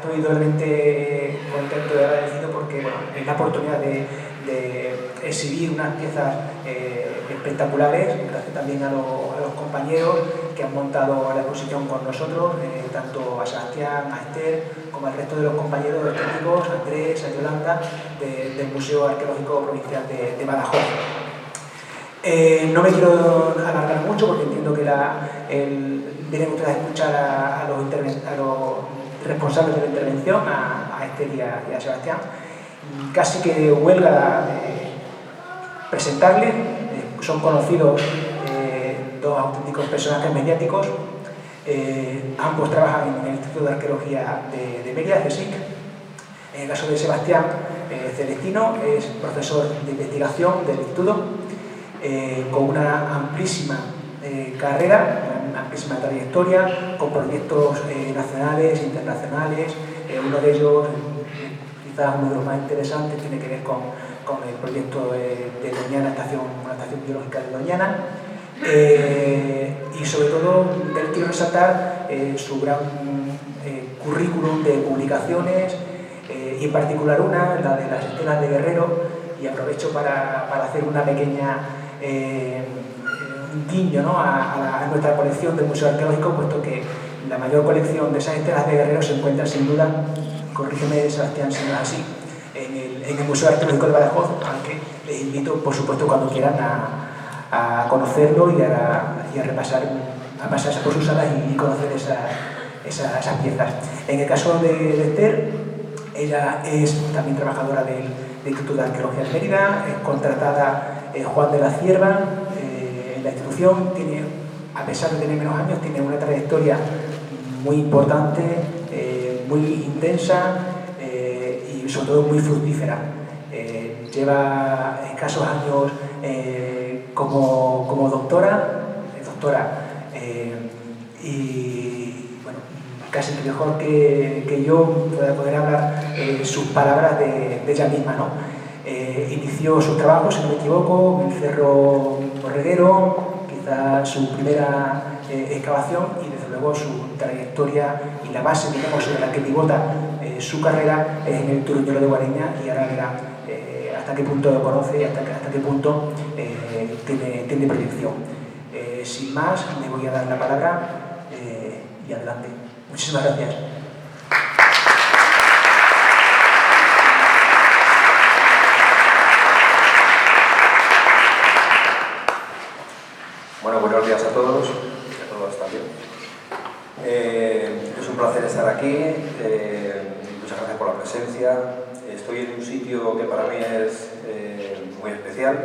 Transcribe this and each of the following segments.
estoy doblemente contento y agradecido porque bueno, es la oportunidad de exhibir unas piezas espectaculares, gracias también a los compañeros que han montado la exposición con nosotros, tanto a Sebastián, a Esther, como al resto de los compañeros técnicos, a Andrés, a Yolanda, del Museo Arqueológico Provincial de Badajoz. No me quiero alargar mucho porque entiendo que vienen ustedes a escuchar a los responsables de la intervención, a Esther y a Sebastián. Casi que huelga presentarles, son conocidos dos auténticos personajes mediáticos. Ambos trabajan en el Instituto de Arqueología de Mérida, CSIC. En el caso de Sebastián Celestino, es profesor de investigación del instituto, con una amplísima carrera, una amplísima trayectoria, con proyectos nacionales e internacionales. Uno de ellos, quizás uno de los más interesantes, tiene que ver con el proyecto de Doñana, una estación biológica de Doñana. Y sobre todo, él quiero resaltar su gran currículum de publicaciones, y en particular una, la de las estelas de Guerrero, y aprovecho para hacer una pequeña un guiño, ¿no?, a nuestra colección del Museo Arqueológico, puesto que la mayor colección de esas estelas de Guerrero se encuentra sin duda, corrígeme Sebastián si no es así, en el Museo Arqueológico de Badajoz, al que les invito, por supuesto, cuando quieran a conocerlo y a repasar, a pasarse por sus salas y conocer esas piezas. En el caso de Esther, ella es también trabajadora del Instituto de Arqueología de Mérida, es contratada Juan de la Cierva en la institución, tiene, a pesar de tener menos años, tiene una trayectoria muy importante, muy intensa y sobre todo muy fructífera. Lleva escasos años como doctora y bueno, casi mejor que yo pueda poder hablar sus palabras de ella misma, ¿no? Inició sus trabajos, si no me equivoco, en el Cerro Borreguero, quizá su primera excavación, y desde luego su trayectoria y la base, digamos, sobre la que pivota su carrera es en el Turuñuelo de Guareña, y ahora verá hasta qué punto lo conoce y hasta qué punto tiene proyección. Sin más, le voy a dar la palabra y adelante. Muchísimas gracias. Bueno, buenos días a todos y a todas también. Es un placer estar aquí. Muchas gracias por la presencia. Estoy en un sitio que para mí es muy especial.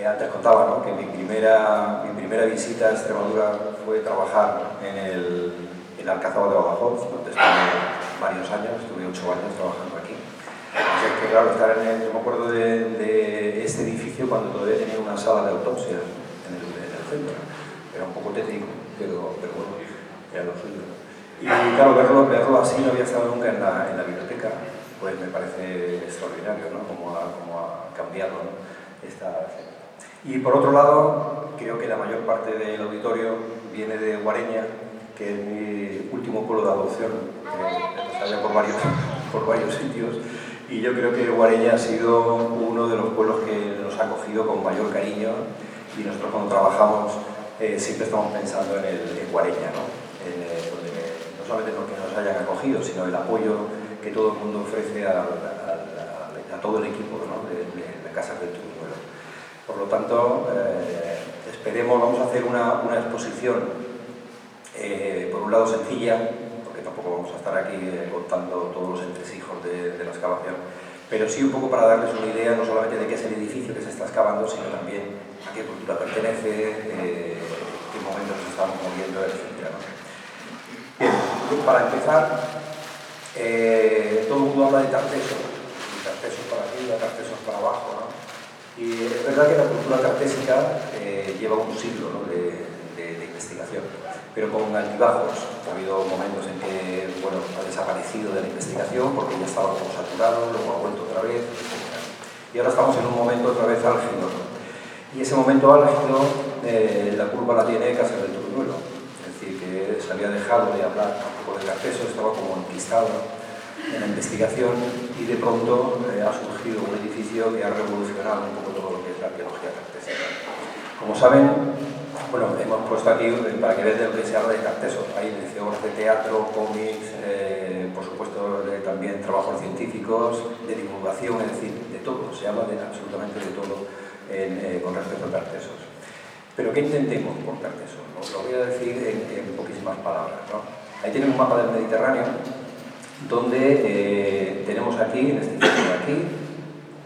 Antes contaba, ¿no?, que mi primera visita a Extremadura fue trabajar en el Alcazaba de Badajoz, donde estuve varios años, estuve 8 años trabajando aquí. Así que claro, yo me acuerdo de este edificio cuando todavía tenía una sala de autopsia en el centro. Era un poco tétrico, pero bueno, era lo suyo. Y claro, verlo así, no había estado nunca en la biblioteca, pues me parece extraordinario, ¿no?, cómo ha cambiado, ¿no?, esta. Y por otro lado, creo que la mayor parte del auditorio viene de Guareña, que es mi último pueblo de adopción, que sale por varios sitios, y yo creo que Guareña ha sido uno de los pueblos que nos ha acogido con mayor cariño, y nosotros cuando trabajamos siempre estamos pensando en Guareña, ¿no? No solamente porque nos hayan acogido, sino el apoyo que todo el mundo ofrece a todo el equipo, ¿no?, de Casas del Turuñuelo. Por lo tanto, esperemos, vamos a hacer una exposición, por un lado sencilla, porque tampoco vamos a estar aquí contando todos los entresijos de la excavación, pero sí un poco para darles una idea no solamente de qué es el edificio que se está excavando, sino también a qué cultura pertenece, qué momentos nos estamos moviendo, etc., ¿no? Bien, para empezar, todo el mundo habla de tartesos para arriba, tartesos para abajo, ¿no? Y es verdad que la cultura tartésica lleva un siglo, ¿no?, de investigación, pero con altibajos. Ha habido momentos en que, bueno, ha desaparecido de la investigación porque ya estaba como saturado, luego ha vuelto otra vez, etc. Y ahora estamos en un momento otra vez álgido, ¿no? Y ese momento álgido, la culpa la tiene Casas del Turuñuelo, es decir, que es había dejado de hablar un poco de Tartesos, estaba como enquistado en la investigación y de pronto ha surgido un edificio que ha revolucionado un poco todo lo que es la arqueología tartésica. Como saben, bueno, hemos puesto aquí para que vean de lo que se habla de Tartesos. Hay lecciones de teatro, cómics, por supuesto también trabajos científicos, de divulgación, es decir, de todo, se habla de absolutamente de todo con respecto a Tartesos. Pero ¿qué entendemos por Tartesos? Lo voy a decir en poquísimas palabras, ¿no? Ahí tienen un mapa del Mediterráneo donde tenemos aquí, en este sitio de aquí,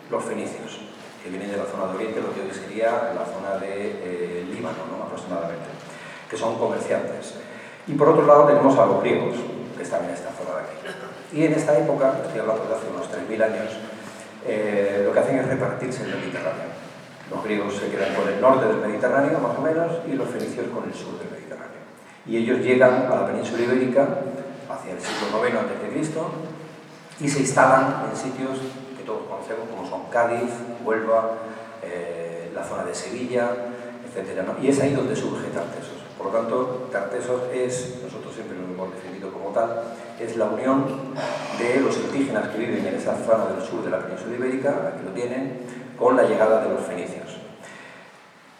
los fenicios, que vienen de la zona de Oriente, lo que hoy sería la zona de Líbano, ¿no? Aproximadamente, que son comerciantes. Y por otro lado tenemos a los griegos, que están en esta zona de aquí. Y en esta época, estoy hablando de hace unos 3000 años, lo que hacen es repartirse el Mediterráneo. Los griegos se quedan con el norte del Mediterráneo, más o menos, y los fenicios con el sur del Mediterráneo. Y ellos llegan a la península ibérica hacia el siglo IX a.C. y se instalan en sitios que todos conocemos, como son Cádiz, Huelva, la zona de Sevilla, etc., ¿no? Y es ahí donde surge Tartesos. Por lo tanto, Tartesos es, nosotros siempre lo hemos definido como tal, es la unión de los indígenas que viven en esa zona del sur de la península ibérica, aquí lo tienen, con la llegada de los fenicios.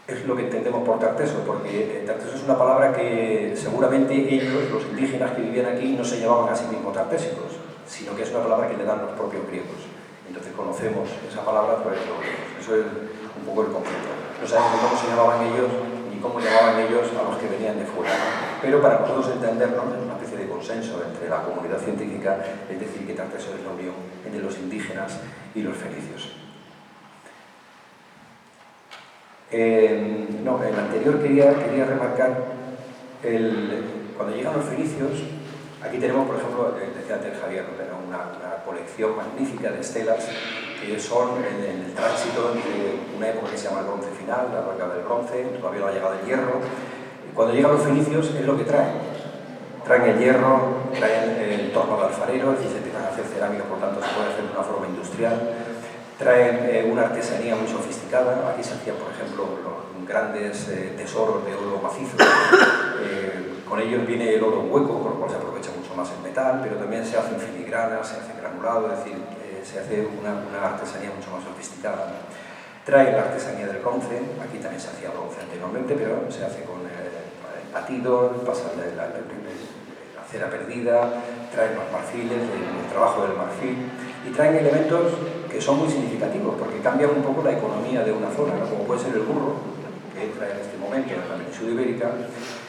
Es lo que entendemos por Tartesos, porque Tartesos es una palabra que seguramente ellos, los indígenas que vivían aquí, no se llamaban a sí mismos tartésicos, sino que es una palabra que le dan los propios griegos. Entonces conocemos esa palabra por eso. Eso es un poco el concepto. No sabemos cómo se llamaban ellos, ni cómo llamaban ellos a los que venían de fuera, ¿no? Pero para nosotros entendernos, es una especie de consenso entre la comunidad científica, es decir, que Tartesos es la unión entre los indígenas y los fenicios. En el anterior quería remarcar, cuando llegan los fenicios, aquí tenemos, por ejemplo, decía antes Javier, una colección magnífica de estelas que son en el tránsito entre una época que se llama el bronce final, la época del bronce, todavía no ha llegado el hierro. Cuando llegan los fenicios es lo que traen. Traen el hierro, traen el torno de alfarero, es decir, se empiezan a hacer cerámica, por tanto se puede hacer de una forma industrial. Traen una artesanía muy sofisticada. Aquí se hacían, por ejemplo, los grandes tesoros de oro macizo. Con ellos viene el oro hueco, con lo cual se aprovecha mucho más el metal, pero también se hacen filigranas, se hace granulado, es decir, se hace una artesanía mucho más sofisticada, ¿no? Traen la artesanía del bronce. Aquí también se hacía bronce anteriormente, pero se hace con batidos, pasa la cera perdida, traen los marfiles, el trabajo del marfil, y traen elementos que son muy significativos, porque cambian un poco la economía de una zona, ¿no? Como puede ser el burro, que entra en este momento en la península ibérica,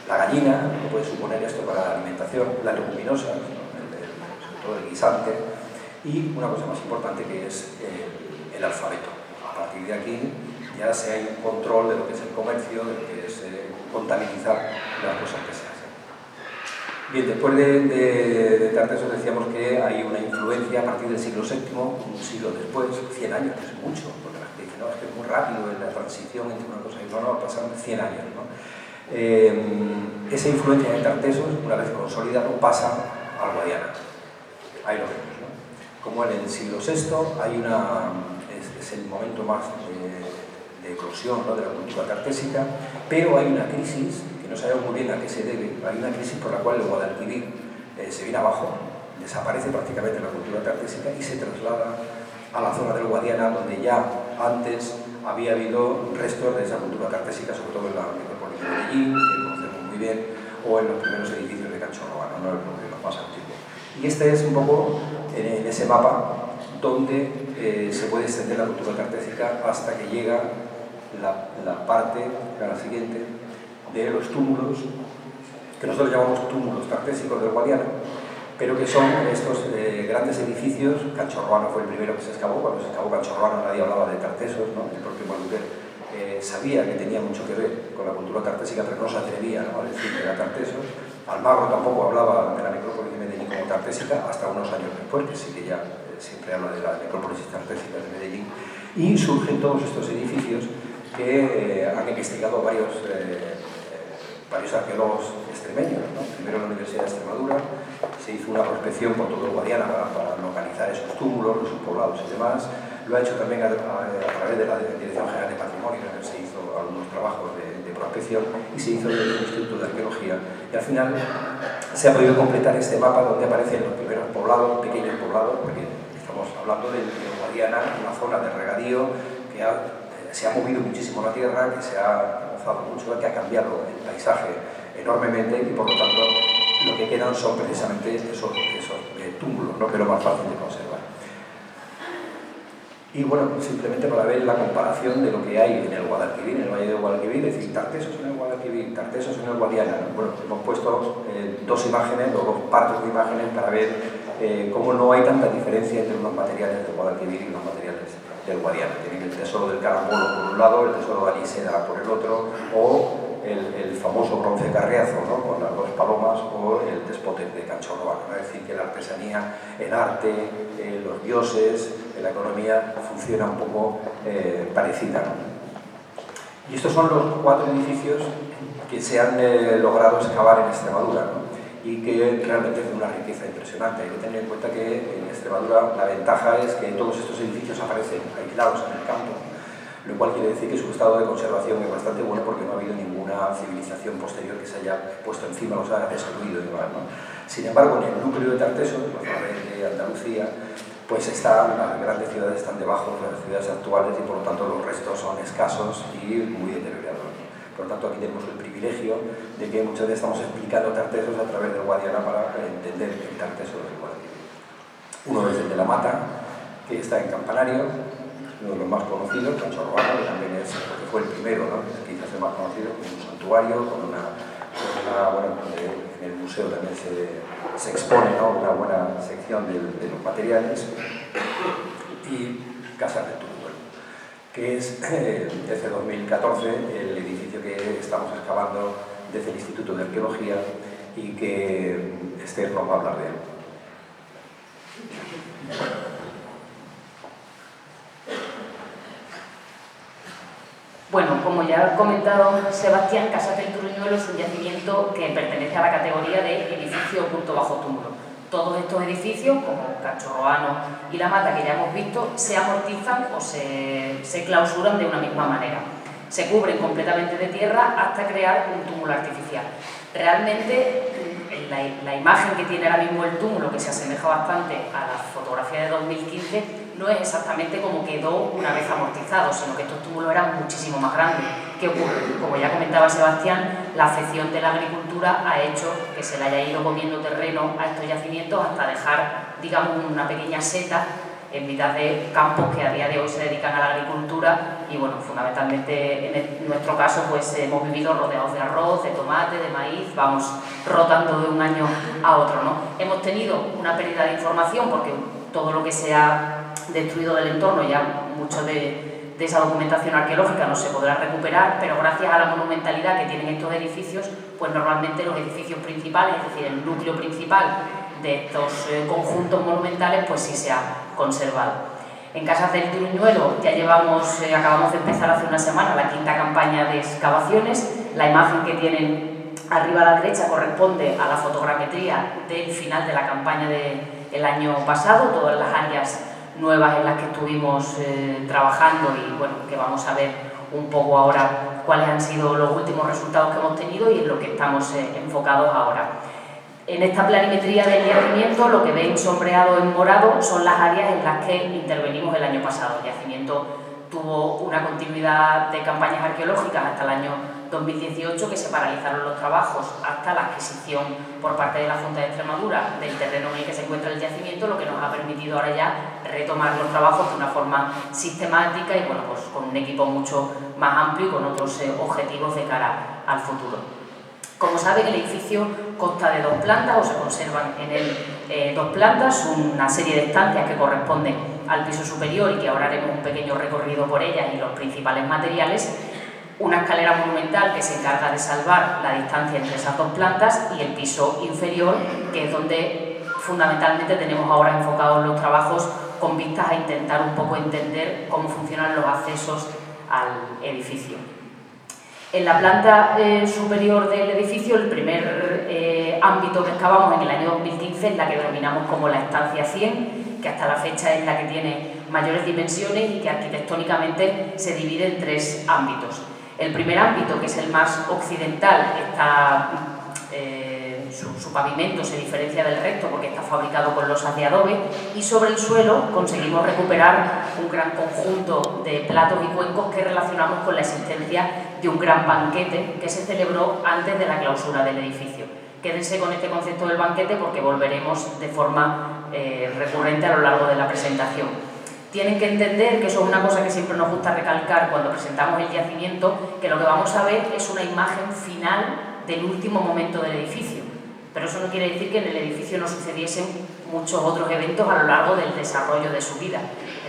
la gallina, que puede suponer esto para la alimentación, la leguminosa, sobre todo el guisante, y una cosa más importante que es el alfabeto. A partir de aquí ya se hay un control de lo que es el comercio, de lo que es contabilizar las cosas que se hacen. Bien, después de Tartesos decíamos que hay una influencia a partir del siglo VII, un siglo después, 100 años, que es mucho, porque la gente dice, no, es que es muy rápido la transición entre una cosa y otra, no, pasan 100 años, ¿no? Esa influencia de Tartesos, una vez consolidado, pasa al Guadiana. Ahí lo vemos, ¿no? Como en el siglo VI hay es el momento más de eclosión, ¿no?, de la cultura tartésica, pero hay una crisis que no sabemos muy bien a qué se debe. Hay una crisis por la cual el Guadalquivir se viene abajo, desaparece prácticamente la cultura tartésica y se traslada a la zona del Guadiana, donde ya antes había habido restos de esa cultura tartésica, sobre todo en la necrópolis de Medellín, que conocemos muy bien, o en los primeros edificios de Canchorroano, ¿no?, los más antiguos. Y este es un poco en ese mapa donde se puede extender la cultura tartésica hasta que llega la parte, la siguiente, de los túmulos, que nosotros llamamos túmulos tartésicos del Guadiana, pero que son estos grandes edificios. Canchorroano fue el primero que se excavó. Cuando se excavó Canchorroano nadie hablaba de Tartesos, ¿no? El propio Maluquer sabía que tenía mucho que ver con la cultura tartésica, pero no se atrevía, ¿no?, a decir que era Tartesos. Almagro tampoco hablaba de la necrópolis de Medellín como tartésica hasta unos años después, que sí que ya siempre habla de la necrópolis tartésica de Medellín. Y surgen todos estos edificios que han investigado varios arqueólogos extremeños, ¿no? Primero en la Universidad de Extremadura se hizo una prospección por todo el Guadiana para localizar esos túmulos, los subpoblados y demás. Lo ha hecho también a través de la Dirección General de Patrimonio, en el que se hizo algunos trabajos de prospección y se hizo desde el Instituto de Arqueología. Y al final se ha podido completar este mapa donde aparecen los primeros poblados, pequeños poblados, porque estamos hablando de Guadiana, una zona de regadío que se ha movido muchísimo la tierra, que se ha avanzado mucho, que ha cambiado el paisaje enormemente y por lo tanto lo que quedan son precisamente esos túmulos, ¿no? Que es lo más fácil de conservar. Y bueno, simplemente para ver la comparación de lo que hay en el Guadalquivir, en el Valle de Guadalquivir, es decir, Tartesos en el Guadalquivir, Tartesos en el Guadiana. Bueno, hemos puesto dos imágenes, o dos partes de imágenes para ver cómo no hay tanta diferencia entre unos materiales del Guadalquivir y los materiales del Guadiana. Tienen el tesoro del Carambolo por un lado, el tesoro de Aliseda por el otro, o el famoso bronce Carriazo, ¿no? Con las dos palomas, o el despote de Canchorroano, ¿no? Es decir, que la artesanía, el arte, los dioses, la economía funciona un poco parecida, ¿no? Y estos son los 4 edificios que se han logrado excavar en Extremadura, ¿no? Y que realmente es de una riqueza impresionante. Hay que tener en cuenta que en Extremadura la ventaja es que todos estos edificios aparecen aislados en el campo, lo cual quiere decir que su estado de conservación es bastante bueno porque no ha habido ninguna civilización posterior que se haya puesto encima, los haya destruido y demás, ¿no? Sin embargo, en el núcleo de Tartesos, en la zona de Andalucía, pues las grandes ciudades están debajo de las ciudades actuales y por lo tanto los restos son escasos y muy deteriorados. Por lo tanto, aquí tenemos el privilegio de que muchas veces estamos explicando Tartesos a través del Guadiana para entender el Tarteso del Guadalquivir. Uno es el de la Mata, que está en Campanario, uno de los más conocidos, Canchorroano, que también es, porque fue el primero, ¿no? Quizás el más conocido, con un santuario, con bueno, en el museo también se expone, ¿no? Una buena sección de los materiales, y Casa de Turuel, que es desde 2014 el edificio que estamos excavando desde el Instituto de Arqueología y que Esther nos va a hablar de él. Bueno, como ya ha comentado Sebastián, Casa del Turuñuelo es un yacimiento que pertenece a la categoría de edificio oculto bajo túmulo. Todos estos edificios, como Canchorroano y La Mata, que ya hemos visto, se amortizan o se clausuran de una misma manera. Se cubren completamente de tierra hasta crear un túmulo artificial. Realmente, la imagen que tiene ahora mismo el túmulo, que se asemeja bastante a la fotografía de 2015, no es exactamente como quedó una vez amortizado, sino que estos túmulos eran muchísimo más grandes. ¿Qué ocurre? Como ya comentaba Sebastián, la afección de la agricultura ha hecho que se le haya ido comiendo terreno a estos yacimientos hasta dejar, digamos, una pequeña seta en mitad de campos que a día de hoy se dedican a la agricultura y, bueno, fundamentalmente en nuestro caso pues hemos vivido rodeados de arroz, de tomate, de maíz, vamos rotando de un año a otro, ¿no? Hemos tenido una pérdida de información porque todo lo que se ha destruido del entorno, ya mucho de esa documentación arqueológica no se podrá recuperar, pero gracias a la monumentalidad que tienen estos edificios, pues normalmente los edificios principales, es decir, el núcleo principal de estos conjuntos monumentales, pues sí se ha conservado. En Casas del Turuñuelo ya acabamos de empezar hace una semana la 5ª campaña de excavaciones. La imagen que tienen arriba a la derecha corresponde a la fotogrametría del final de la campaña del año pasado, todas las áreas nuevas en las que estuvimos trabajando y, bueno, que vamos a ver un poco ahora cuáles han sido los últimos resultados que hemos tenido y en lo que estamos enfocados ahora. En esta planimetría del yacimiento, lo que ven sombreado en morado son las áreas en las que intervenimos el año pasado. El yacimiento tuvo una continuidad de campañas arqueológicas hasta el año 2018, que se paralizaron los trabajos hasta la adquisición por parte de la Junta de Extremadura del terreno en el que se encuentra el yacimiento, lo que nos ha permitido ahora ya retomar los trabajos de una forma sistemática y, bueno, pues con un equipo mucho más amplio y con otros objetivos de cara al futuro. Como saben, el edificio consta de 2 plantas, o se conservan en él 2 plantas, una serie de estancias que corresponden al piso superior y que ahora haremos un pequeño recorrido por ellas y los principales materiales, una escalera monumental que se encarga de salvar la distancia entre esas 2 plantas y el piso inferior, que es donde fundamentalmente tenemos ahora enfocados los trabajos con vistas a intentar un poco entender cómo funcionan los accesos al edificio. En la planta superior del edificio, el primer ámbito que excavamos en el año 2015 es la que denominamos como la estancia 100, que hasta la fecha es la que tiene mayores dimensiones y que arquitectónicamente se divide en 3 ámbitos. El primer ámbito, que es el más occidental, su pavimento se diferencia del resto porque está fabricado con losas de adobe, y sobre el suelo conseguimos recuperar un gran conjunto de platos y cuencos que relacionamos con la existencia de un gran banquete que se celebró antes de la clausura del edificio. Quédense con este concepto del banquete porque volveremos de forma recurrente a lo largo de la presentación. Tienen que entender que eso es una cosa que siempre nos gusta recalcar cuando presentamos el yacimiento, que lo que vamos a ver es una imagen final del último momento del edificio. Pero eso no quiere decir que en el edificio no sucediesen muchos otros eventos a lo largo del desarrollo de su vida.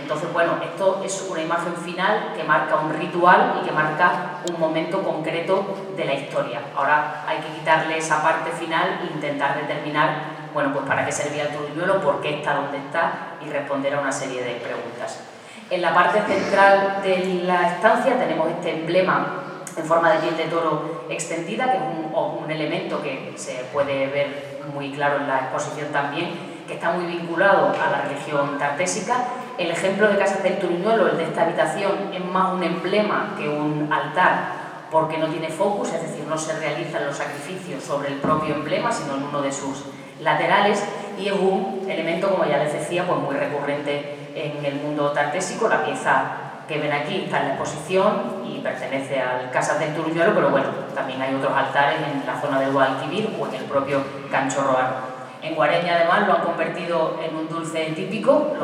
Entonces, bueno, esto es una imagen final que marca un ritual y que marca un momento concreto de la historia. Ahora hay que quitarle esa parte final e intentar determinar, bueno, pues para qué servía el Truñuelo, por qué está donde está y responder a una serie de preguntas. En la parte central de la estancia tenemos este emblema en forma de piel de toro extendida, que es un elemento que se puede ver muy claro en la exposición también, que está muy vinculado a la religión tartésica. El ejemplo de Casas del Truñuelo, el de esta habitación, es más un emblema que un altar, porque no tiene focus, es decir, no se realizan los sacrificios sobre el propio emblema, sino en uno de sus laterales, y es un elemento, como ya les decía, pues muy recurrente en el mundo tartésico. La pieza que ven aquí está en la exposición y pertenece al Casas del Truñuelo, pero bueno, también hay otros altares en la zona del Guadalquivir o en el propio Canchorroano. En Guareña, además, lo han convertido en un dulce típico.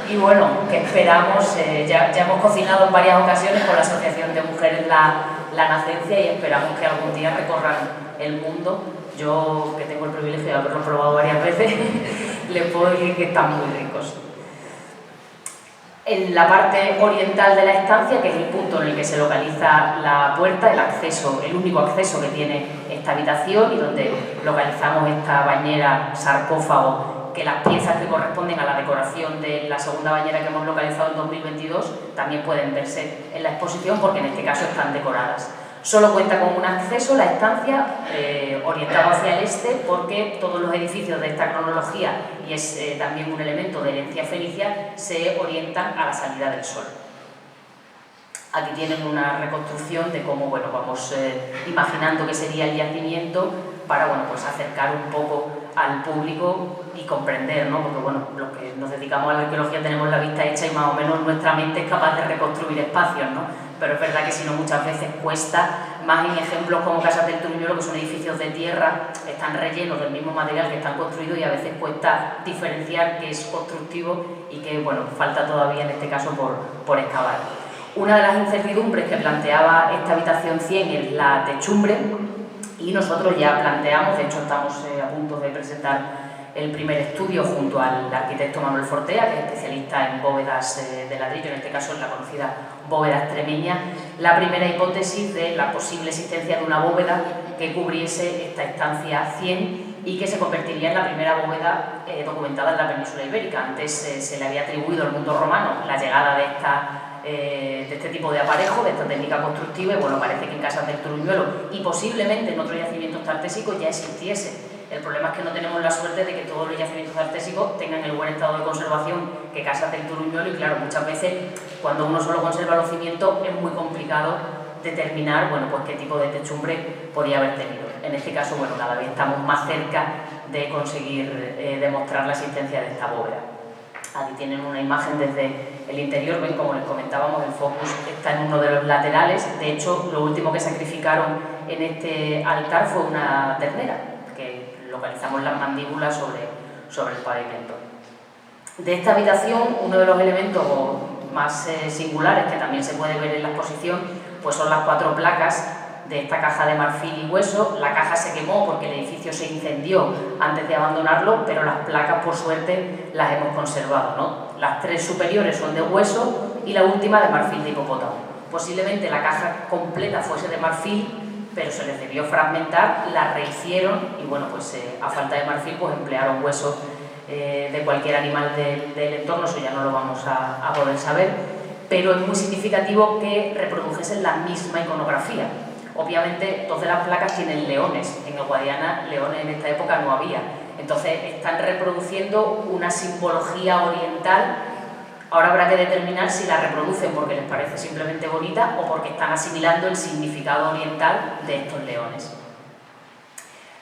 Y bueno, que esperamos, ya hemos cocinado en varias ocasiones con la Asociación de Mujeres la Nacencia y esperamos que algún día recorran el mundo. Yo, que tengo el privilegio de haberlo probado varias veces, les puedo decir que están muy ricos. En la parte oriental de la estancia, que es el punto en el que se localiza la puerta, el acceso, el único acceso que tiene esta habitación y donde localizamos esta bañera sarcófago, que las piezas que corresponden a la decoración de la segunda bañera que hemos localizado en 2022 también pueden verse en la exposición porque en este caso están decoradas. Solo cuenta con un acceso, la estancia, orientado hacia el este, porque todos los edificios de esta cronología, y es también un elemento de herencia fenicia, se orientan a la salida del sol. Aquí tienen una reconstrucción de cómo, bueno, vamos imaginando que sería el yacimiento para, bueno, pues acercar un poco al público y comprender, ¿no? Porque, bueno, los que nos dedicamos a la arqueología tenemos la vista hecha y más o menos nuestra mente es capaz de reconstruir espacios, ¿no? Pero es verdad que si no muchas veces cuesta, más en ejemplos como Casas del Truñuelo, que son edificios de tierra, están rellenos del mismo material que están construidos y a veces cuesta diferenciar qué es constructivo y qué, bueno, falta todavía en este caso por excavar. Una de las incertidumbres que planteaba esta habitación 100 es la techumbre, y nosotros ya planteamos, de hecho estamos a punto de presentar el primer estudio junto al arquitecto Manuel Fortea, que es especialista en bóvedas de ladrillo, en este caso en la conocida bóveda extremeña, la primera hipótesis de la posible existencia de una bóveda que cubriese esta estancia 100 y que se convertiría en la primera bóveda documentada en la península ibérica. Antes se le había atribuido al mundo romano la llegada de este tipo de aparejo, de esta técnica constructiva, y bueno, parece que en Casas del Truñuelo y posiblemente en otros yacimientos tartésicos ya existiese. El problema es que no tenemos la suerte de que todos los yacimientos artésicos tengan el buen estado de conservación que Casas del Truñuelo, y claro, muchas veces cuando uno solo conserva los cimientos es muy complicado determinar, bueno, pues qué tipo de techumbre podía haber tenido. En este caso, bueno, cada vez estamos más cerca de conseguir demostrar la existencia de esta bóveda. Aquí tienen una imagen desde el interior, ven, como les comentábamos, el focus está en uno de los laterales. De hecho, lo último que sacrificaron en este altar fue una ternera, que localizamos las mandíbulas sobre el pavimento. De esta habitación, uno de los elementos más singulares que también se puede ver en la exposición, pues son las 4 placas de esta caja de marfil y hueso. La caja se quemó porque el edificio se incendió antes de abandonarlo, pero las placas, por suerte, las hemos conservado, ¿no? Las 3 superiores son de hueso y la última de marfil de hipopótamo. Posiblemente la caja completa fuese de marfil, pero se les debió fragmentar, la rehicieron y, bueno, pues a falta de marfil, pues emplearon hueso de cualquier animal del entorno. Eso ya no lo vamos a poder saber, pero es muy significativo que reprodujesen la misma iconografía. Obviamente, 2 de las placas tienen leones. En el Guadiana, leones en esta época no había. Entonces, están reproduciendo una simbología oriental Ahora habrá que determinar si la reproducen porque les parece simplemente bonita o porque están asimilando el significado oriental de estos leones.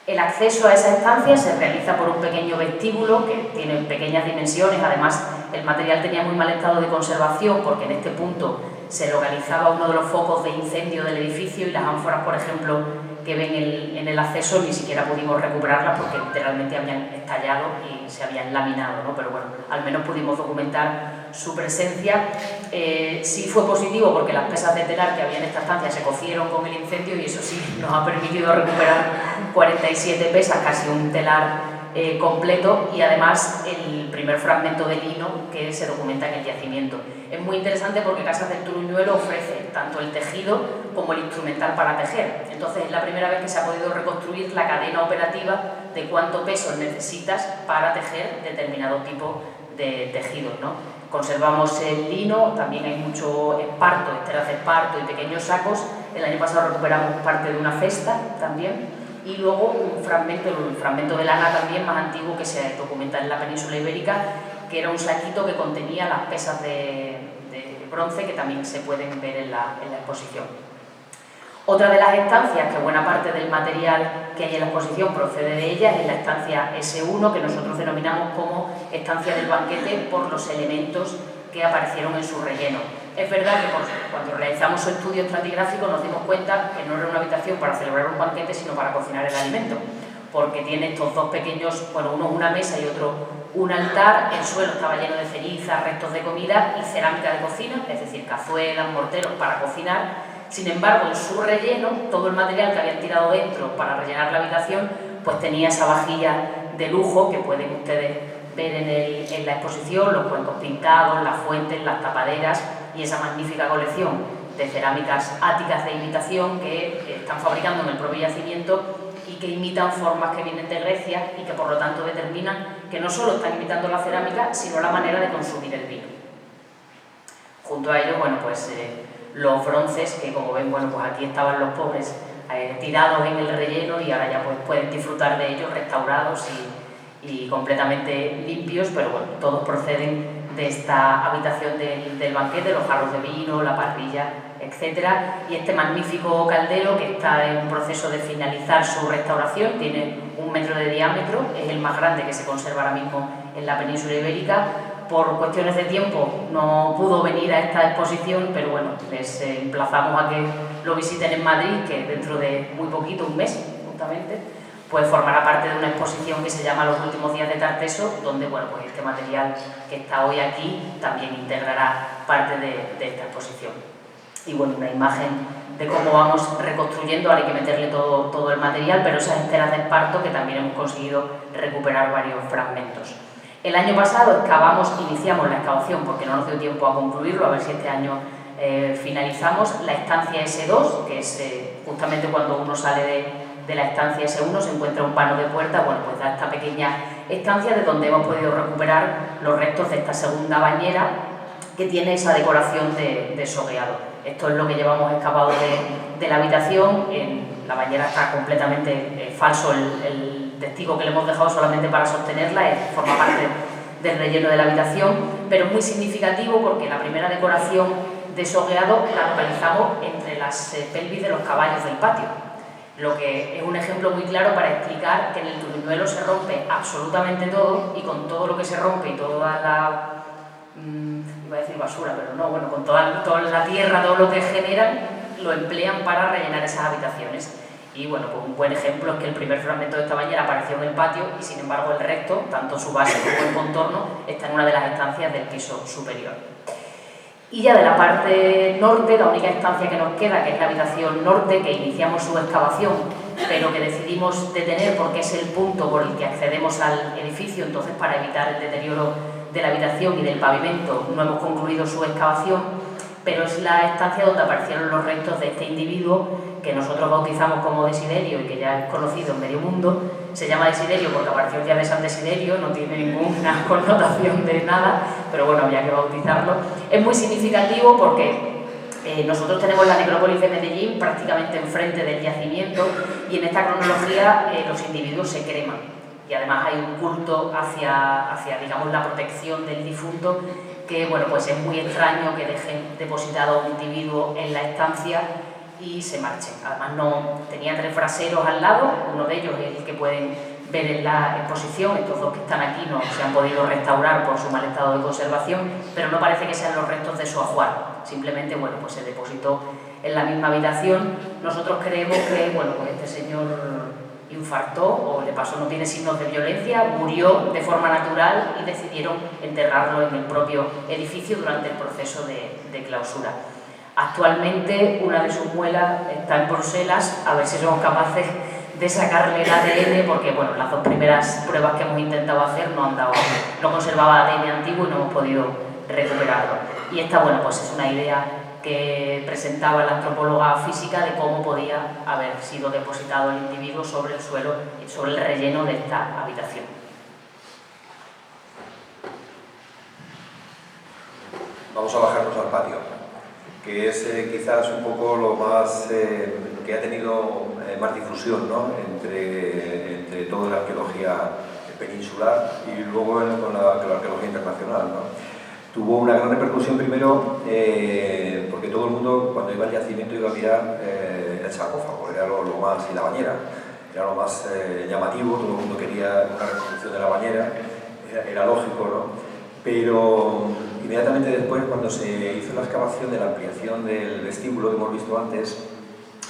El acceso a esa estancia se realiza por un pequeño vestíbulo que tiene pequeñas dimensiones. Además, el material tenía muy mal estado de conservación porque en este punto se localizaba uno de los focos de incendio del edificio y las ánforas, por ejemplo, que ven en el acceso ni siquiera pudimos recuperarlas porque literalmente habían estallado y se habían laminado, ¿no? Pero bueno, al menos pudimos documentar su presencia. Sí fue positivo porque las pesas de telar que había en esta estancia se cocieron con el incendio y eso sí nos ha permitido recuperar 47 pesas, casi un telar completo, y además el primer fragmento de lino que se documenta en el yacimiento. Es muy interesante porque Casas del Turuñuelo ofrece tanto el tejido como el instrumental para tejer. Entonces es la primera vez que se ha podido reconstruir la cadena operativa de cuánto peso necesitas para tejer determinado tipo de tejidos, ¿no? Conservamos el lino, también hay mucho esparto, esteras de esparto y pequeños sacos. El año pasado recuperamos parte de una cesta también. Y luego un fragmento de lana también más antiguo que se documenta en la península ibérica, que era un saquito que contenía las pesas de bronce que también se pueden ver en la exposición. Otra de las estancias, que buena parte del material que hay en la exposición procede de ella, es la estancia S1, que nosotros denominamos como estancia del banquete por los elementos que aparecieron en su relleno. Es verdad que cuando realizamos su estudio estratigráfico nos dimos cuenta que no era una habitación para celebrar un banquete, sino para cocinar el alimento, porque tiene estos dos pequeños, bueno, uno una mesa y otro un altar. El suelo estaba lleno de cenizas, restos de comida y cerámica de cocina, es decir, cazuelas, morteros para cocinar. Sin embargo, en su relleno, todo el material que habían tirado dentro para rellenar la habitación, pues tenía esa vajilla de lujo que pueden ustedes ver en la exposición, los cuencos pintados, las fuentes, las tapaderas y esa magnífica colección de cerámicas áticas de imitación que están fabricando en el propio yacimiento y que imitan formas que vienen de Grecia y que por lo tanto determinan que no solo están imitando la cerámica, sino la manera de consumir el vino. Junto a ello, bueno, pues los bronces, que como ven, bueno, pues aquí estaban los pobres tirados en el relleno y ahora ya pues pueden disfrutar de ellos restaurados y completamente limpios, pero bueno, todos proceden de esta habitación del banquete, los jarros de vino, la parrilla, etcétera, y este magnífico caldero que está en un proceso de finalizar su restauración, tiene 1 metro de diámetro, es el más grande que se conserva ahora mismo en la península ibérica. Por cuestiones de tiempo no pudo venir a esta exposición, pero bueno, les emplazamos a que lo visiten en Madrid, que dentro de muy poquito, un mes justamente, pues formará parte de una exposición que se llama Los últimos días de Tarteso, donde bueno, pues este material que está hoy aquí también integrará parte de esta exposición. Y bueno, una imagen de cómo vamos reconstruyendo, ahora hay que meterle todo el material, pero esas esteras de esparto que también hemos conseguido recuperar varios fragmentos. El año pasado iniciamos la excavación porque no nos dio tiempo a concluirlo, a ver si este año finalizamos la estancia S2, que es justamente cuando uno sale de la estancia S1 se encuentra un pano de puerta, bueno, pues da esta pequeña estancia de donde hemos podido recuperar los restos de esta segunda bañera que tiene esa decoración de sogueado. Esto es lo que llevamos excavado de la habitación. La bañera está completamente falso, el testigo que le hemos dejado solamente para sostenerla, forma parte del relleno de la habitación, pero es muy significativo porque la primera decoración de sogueado la localizamos entre las pelvis de los caballos del patio, lo que es un ejemplo muy claro para explicar que en el Turuñuelo se rompe absolutamente todo y con todo lo que se rompe y toda la iba a decir basura, pero no, bueno, con toda la tierra, todo lo que generan, lo emplean para rellenar esas habitaciones. Y bueno, pues un buen ejemplo es que el primer fragmento de esta bañera apareció en el patio y sin embargo el resto, tanto su base como el contorno, está en una de las estancias del piso superior. Y ya de la parte norte, la única estancia que nos queda, que es la habitación norte, que iniciamos su excavación, pero que decidimos detener porque es el punto por el que accedemos al edificio, entonces para evitar el deterioro de la habitación y del pavimento no hemos concluido su excavación, pero es la estancia donde aparecieron los restos de este individuo que nosotros bautizamos como Desiderio y que ya es conocido en medio mundo. Se llama Desiderio porque apareció el día de San Desiderio, no tiene ninguna connotación de nada, pero bueno, había que bautizarlo. Es muy significativo porque nosotros tenemos la necrópolis de Medellín prácticamente enfrente del yacimiento y en esta cronología los individuos se creman y además hay un culto hacia digamos, la protección del difunto que bueno, pues es muy extraño que dejen depositado a un individuo en la estancia y se marchen. Además tenía 3 braseros al lado, uno de ellos es el que pueden ver en la exposición. Estos 2 que están aquí no se han podido restaurar por su mal estado de conservación, pero no parece que sean los restos de su ajuar, simplemente bueno, pues se depositó en la misma habitación. Nosotros creemos que bueno, pues este señor infartó o le pasó, no tiene signos de violencia, murió de forma natural y decidieron enterrarlo en el propio edificio durante el proceso de clausura. Actualmente una de sus muelas está en Bruselas, a ver si somos capaces de sacarle el ADN, porque bueno, las 2 primeras pruebas que hemos intentado hacer no conservaba ADN antiguo y no hemos podido recuperarlo. Y esta, bueno, pues es una idea que presentaba la antropóloga física de cómo podía haber sido depositado el individuo sobre el suelo, sobre el relleno de esta habitación. Vamos a bajarnos al patio, que es quizás un poco lo más que ha tenido más difusión, ¿no? entre toda la arqueología peninsular y luego con la arqueología internacional, ¿no? Tuvo una gran repercusión primero porque todo el mundo cuando iba al yacimiento iba a mirar el sarcófago, era lo más, y la bañera, era lo más llamativo, todo el mundo quería una reconstrucción de la bañera, era lógico, ¿no? Pero inmediatamente después, cuando se hizo la excavación de la ampliación del vestíbulo que hemos visto antes,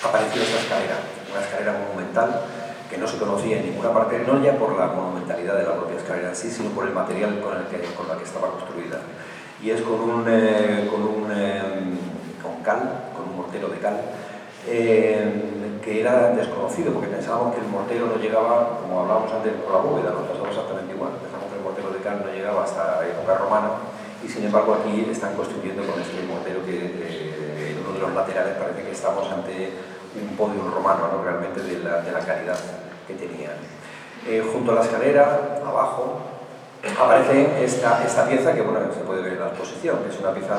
apareció esta escalera, una escalera monumental que no se conocía en ninguna parte, no ya por la monumentalidad de la propia escalera en sí, sino por el material con la que estaba construida. Y es con un mortero de cal, que era desconocido, porque pensábamos que el mortero no llegaba, como hablábamos antes, por la bóveda, nos pasaba exactamente igual. Pensábamos que el mortero de cal no llegaba hasta la época romana, y sin embargo aquí están construyendo con este mortero que en uno de los laterales parece que estamos ante un podium romano, ¿no? Realmente de la calidad que tenían. Junto a la escalera, abajo, aparece esta pieza que bueno, se puede ver en la exposición, que es una pieza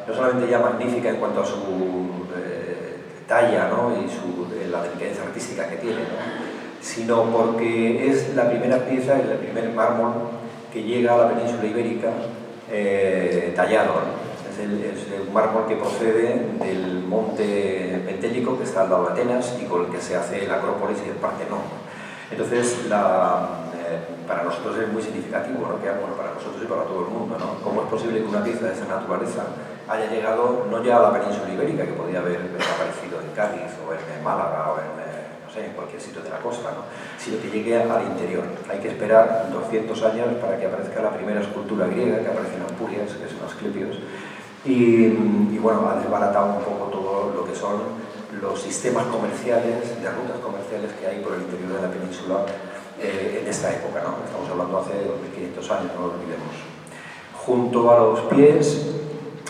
no solamente ya magnífica en cuanto a su talla, ¿no? Y la delicadeza artística que tiene, ¿no? Sino porque es la primera pieza, el primer mármol que llega a la península ibérica tallado, ¿no? Es el mármol que procede del monte Pentélico, que está al lado de Atenas y con el que se hace el Acrópolis y el Partenón. Entonces, para nosotros es muy significativo, ¿no? Que, bueno, para nosotros y para todo el mundo, ¿no? ¿Cómo es posible que una pieza de esa naturaleza haya llegado no ya a la península ibérica, que podía haber aparecido en Cádiz o en Málaga o en cualquier sitio de la costa, ¿no? Sino que llegue al interior? Hay que esperar 200 años para que aparezca la primera escultura griega, que aparece en Ampurias, que son Asclepios, y bueno, ha desbaratado un poco todo lo que son los sistemas comerciales, de rutas comerciales que hay por el interior de la península en esta época, ¿no? Estamos hablando hace 2500 años, no lo olvidemos. Junto a los pies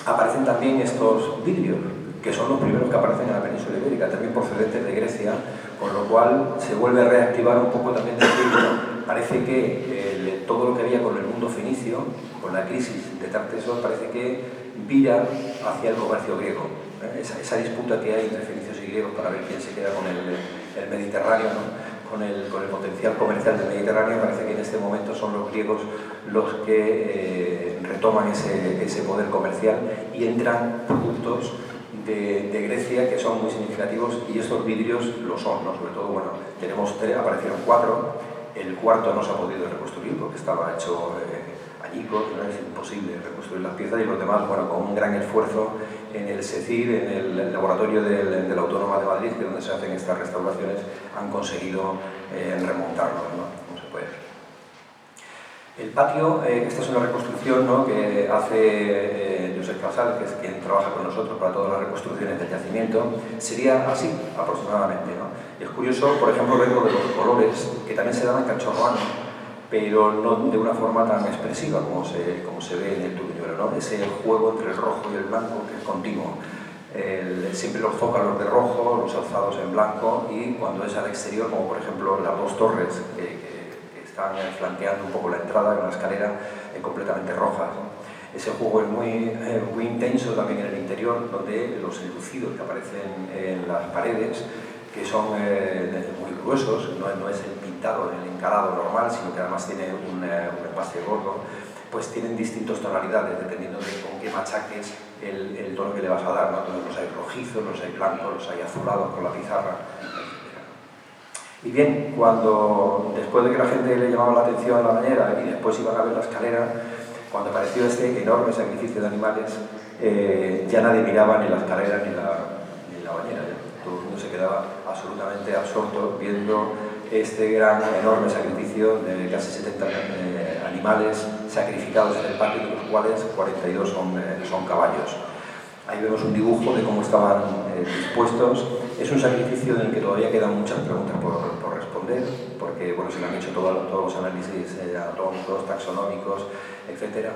aparecen también estos vidrios, que son los primeros que aparecen en la península ibérica, también procedentes de Grecia, con lo cual se vuelve a reactivar un poco también el ciclo. Parece que todo lo que había con el mundo fenicio, con la crisis de Tartessos, parece que vira hacia el comercio griego. Esa disputa que hay entre fenicios y griegos para ver quién se queda con el Mediterráneo, ¿no? Con el potencial comercial del Mediterráneo, parece que en este momento son los griegos los que retoman ese poder comercial y entran productos de Grecia que son muy significativos, y estos vidrios lo son, ¿no? Sobre todo, bueno, aparecieron 4, el cuarto no se ha podido reconstruir porque estaba hecho añicos, ¿no? Es imposible reconstruir las piezas, y los demás, bueno, con un gran esfuerzo en el SECIR, en el laboratorio de la Autónoma de Madrid, que es donde se hacen estas restauraciones, han conseguido remontarlos, ¿no? Como se puede ver. El patio, esta es una reconstrucción, ¿no? Que hace Josep Casal, que es quien trabaja con nosotros para todas las reconstrucciones del yacimiento. Sería así, aproximadamente, ¿no? Y es curioso, por ejemplo, ver lo de los colores, que también se dan en Cachorroano, pero no de una forma tan expresiva como se ve en el Turuñuelo, ¿no? Ese juego entre el rojo y el blanco que es continuo. Siempre los zócalos de rojo, los alzados en blanco, y cuando es al exterior, como por ejemplo las 2 torres que están flanqueando un poco la entrada de una escalera completamente rojas, ¿no? Ese juego es muy intenso también en el interior, donde los enlucidos que aparecen en las paredes, que son muy gruesos, no es el pintado, el encalado normal, sino que además tiene un empaste gordo, pues tienen distintas tonalidades, dependiendo de con qué machaques el tono que le vas a dar, ¿no? Entonces los hay rojizos, los hay blancos, los hay azulados con la pizarra, etc. Y bien, cuando después de que la gente le llamaba la atención a la bañera y después iban a ver la escalera, cuando apareció este enorme sacrificio de animales, ya nadie miraba ni la escalera ni la bañera, ¿ya? Todo el mundo se quedaba absolutamente absorto viendo este gran, enorme sacrificio de casi 70 animales sacrificados en el patio, de los cuales 42 son caballos. Ahí vemos un dibujo de cómo estaban dispuestos. Es un sacrificio en el que todavía quedan muchas preguntas por responder, porque bueno, se le han hecho todos los análisis anatómicos, taxonómicos, etc.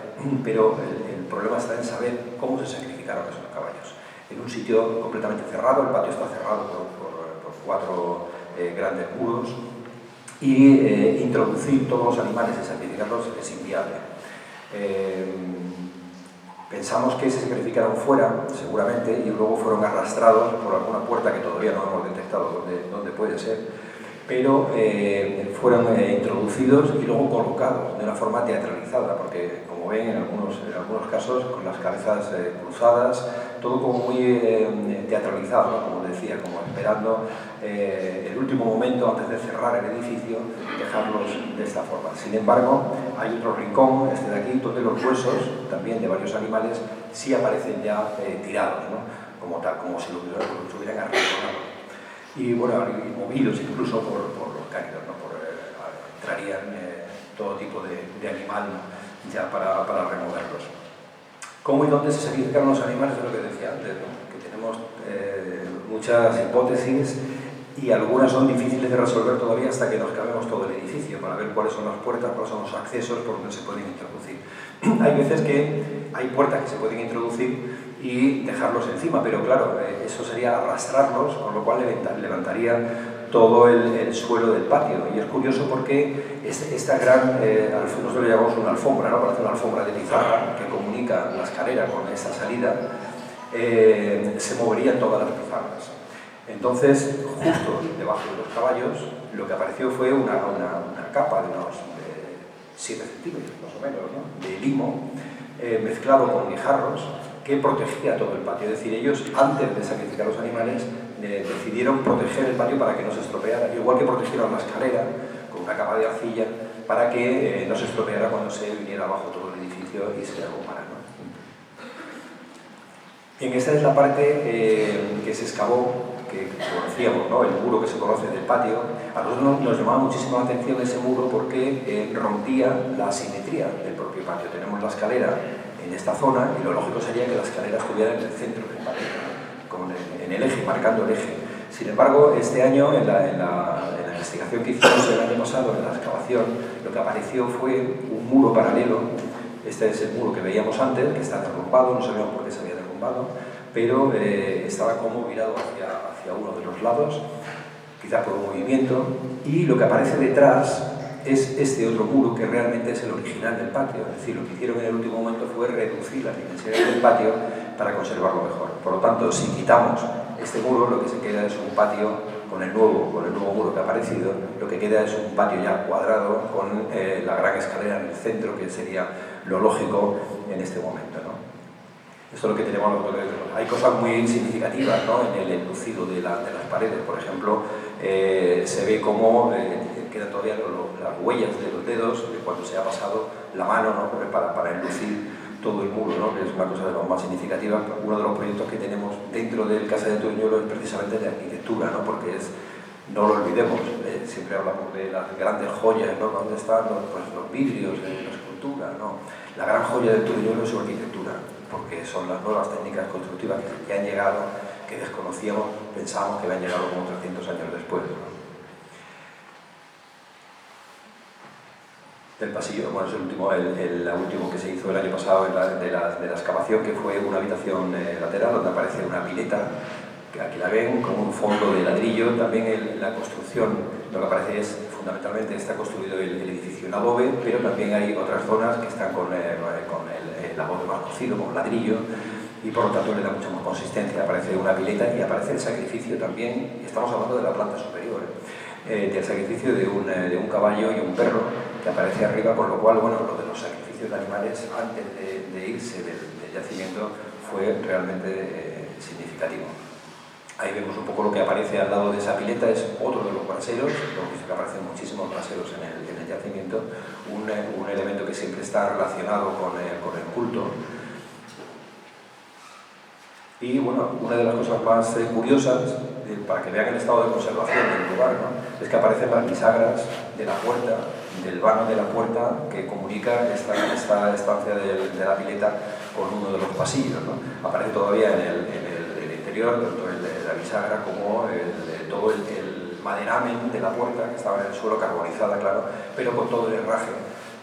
Pero el problema está en saber cómo se sacrificaron esos caballos. En un sitio completamente cerrado, el patio está cerrado por 4 grandes muros, y introducir todos los animales y sacrificarlos es inviable. Pensamos que se sacrificaron fuera, seguramente, y luego fueron arrastrados por alguna puerta que todavía no hemos detectado dónde puede ser, pero fueron introducidos y luego colocados de una forma teatralizada, porque como ven en algunos casos con las cabezas cruzadas, todo como muy teatralizado, ¿no? Como decía, como esperando el último momento antes de cerrar el edificio, dejarlos de esta forma. Sin embargo, hay otro rincón, este de aquí, donde los huesos, también de varios animales, sí aparecen ya tirados, ¿no? Como si los hubieran arrinconado. Y bueno, movidos incluso por los cánidos, ¿no? Entrarían todo tipo de animal, ¿no? Ya para removerlos. ¿Cómo y dónde se sacrificaron los animales? Es lo que decía antes, ¿no? Que tenemos muchas hipótesis y algunas son difíciles de resolver todavía hasta que nos cabemos todo el edificio para ver cuáles son las puertas, cuáles son los accesos por donde se pueden introducir. Hay veces que hay puertas que se pueden introducir y dejarlos encima, pero claro, eso sería arrastrarlos, con lo cual levantaría todo el suelo del patio. Y es curioso porque esta gran, nosotros le llamamos una alfombra, ¿no? Parece una alfombra de pizarra que comunica la escalera con esta salida, se moverían todas las pizarras. Entonces, justo debajo de los caballos, lo que apareció fue una capa de unos 7 centímetros, más o menos, ¿no? De limo, mezclado con guijarros, que protegía todo el patio. Es decir, ellos, antes de sacrificar los animales, decidieron proteger el patio para que no se estropeara, igual que protegieron la escalera con una capa de arcilla para que no se estropeara cuando se viniera abajo todo el edificio y se derrumbara, ¿no? Bien, esta es la parte que se excavó, que conocíamos, ¿no? El muro que se conoce del patio. A nosotros nos llamaba muchísimo la atención ese muro porque rompía la asimetría del propio patio. Tenemos la escalera en esta zona y lo lógico sería que la escalera estuviera en el centro del patio, ¿no? En el eje, marcando el eje. Sin embargo, este año, en la investigación que hicimos el año pasado, en la excavación, lo que apareció fue un muro paralelo. Este es el muro que veíamos antes, que está derrumbado, no sabíamos por qué se había derrumbado, pero estaba como virado hacia uno de los lados, quizá por un movimiento, y lo que aparece detrás es este otro muro que realmente es el original del patio. Es decir, lo que hicieron en el último momento fue reducir las dimensiones del patio para conservarlo mejor. Por lo tanto, si quitamos este muro, lo que se queda es un patio con el nuevo muro que ha aparecido, lo que queda es un patio ya cuadrado con la gran escalera en el centro, que sería lo lógico en este momento, ¿no? Esto es lo que tenemos nosotros. Hay cosas muy significativas, ¿no? En el enlucido de las paredes, por ejemplo, se ve cómo quedan todavía las huellas de los dedos de cuando se ha pasado la mano, ¿no? Para enlucir todo el muro, ¿no? Que es una cosa de lo más significativa. Uno de los proyectos que tenemos dentro del Casa de Turuñuelo es precisamente de arquitectura, ¿no? Porque no lo olvidemos, siempre hablamos de las grandes joyas, ¿no? ¿Dónde están los vidrios, la escultura? No. La gran joya de Turuñuelo es su arquitectura, porque son las nuevas técnicas constructivas que han llegado, que desconocíamos, pensábamos que habían llegado como 300 años después, ¿no? Del pasillo, bueno, es la último que se hizo el año pasado de la excavación, que fue una habitación lateral donde aparece una pileta, que aquí la ven, con un fondo de ladrillo. También en la construcción lo que aparece es, fundamentalmente, está construido el edificio en adobe, pero también hay otras zonas que están con el adobe más cocido, con ladrillo, y por lo tanto le da mucha más consistencia. Aparece una pileta y aparece el sacrificio también, y estamos hablando de la planta superior, del sacrificio de un caballo y un perro que aparece arriba, con lo cual, bueno, lo de los sacrificios edificios de animales antes de irse del yacimiento fue realmente significativo. Ahí vemos un poco lo que aparece al lado de esa pileta, es otro de los braseros, lo que aparecen muchísimos braseros en el yacimiento, un elemento que siempre está relacionado con el culto. Y bueno, una de las cosas más curiosas, para que vean el estado de conservación del lugar, ¿no?, es que aparecen las bisagras de la puerta, del vano de la puerta que comunica esta estancia de la pileta con uno de los pasillos, ¿no? Aparece todavía en el interior, tanto la bisagra como todo el maderamen de la puerta, que estaba en el suelo, carbonizada, claro, pero con todo el herraje